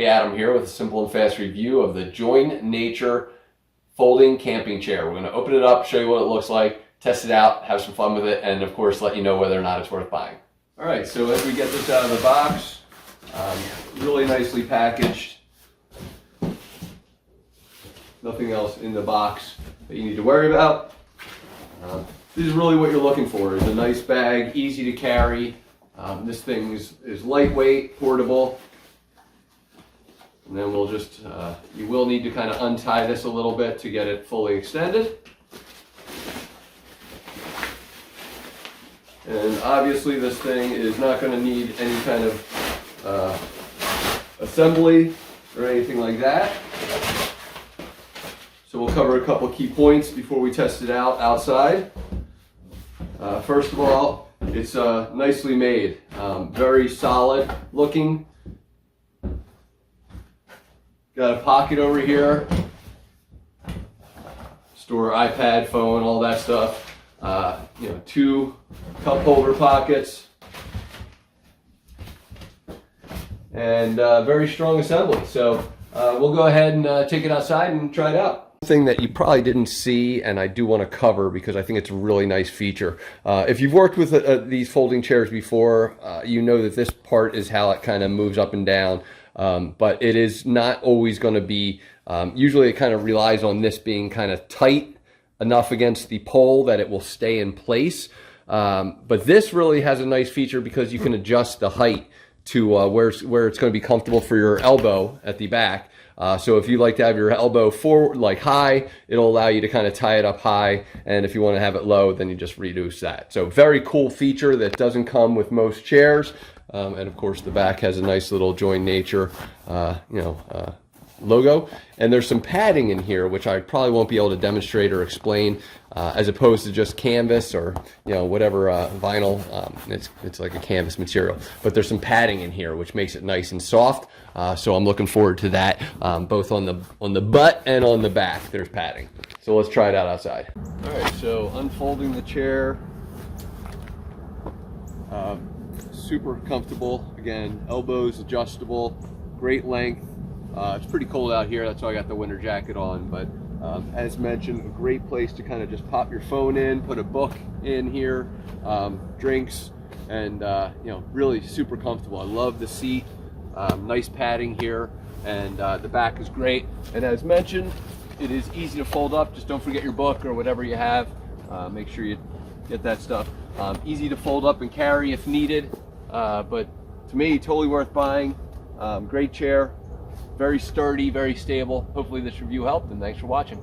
Hey, Adam here with a simple and fast review of the Join Nature folding camping chair. We're going to open it up, show you what it looks like, test it out, have some fun with it, and of course let you know whether or not it's worth buying. All right, so as we get this out of the box, really nicely packaged. Nothing else in the box that you need to worry about. This is really what you're looking for, is a nice bag, easy to carry. This thing is lightweight, portable. And then we'll just, you will need to kind of untie this a little bit to get it fully extended. And obviously this thing is not going to need any kind of assembly or anything like that. So we'll cover a couple key points before we test it out outside. First of all, it's nicely made, very solid looking. Got a pocket over here, store iPad, phone, all that stuff. Two cup holder pockets, and very strong assembly. So we'll go ahead and take it outside and try it out. Thing that you probably didn't see, and I do want to cover because I think it's a really nice feature. If you've worked with these folding chairs before, you know that this part is how it kind of moves up and down. But it is not always going to be, usually it kind of relies on this being kind of tight enough against the pole that it will stay in place. But this really has a nice feature because you can adjust the height to where it's going to be comfortable for your elbow at the back. So if you like to have your elbow forward, like high, it'll allow you to kind of tie it up high. And if you want to have it low, then you just reduce that. So very cool feature that doesn't come with most chairs. And of course the back has a nice little Join Nature, logo. And there's some padding in here, which I probably won't be able to demonstrate or explain, as opposed to just canvas or whatever vinyl. It's like a canvas material. But there's some padding in here, which makes it nice and soft. So I'm looking forward to that, both on the butt and on the back. There's padding. So let's try it out outside. All right, so unfolding the chair. Super comfortable. Again, elbows adjustable, great length. It's pretty cold out here, that's why I got the winter jacket on, but as mentioned, a great place to kind of just pop your phone in, put a book in here, drinks, and really super comfortable. I love the seat, nice padding here, and the back is great. And as mentioned, it is easy to fold up. Just don't forget your book or whatever you have. Make sure you get that stuff. Easy to fold up and carry if needed, but to me, totally worth buying. Great chair. Very sturdy, very stable. Hopefully this review helped, and thanks for watching.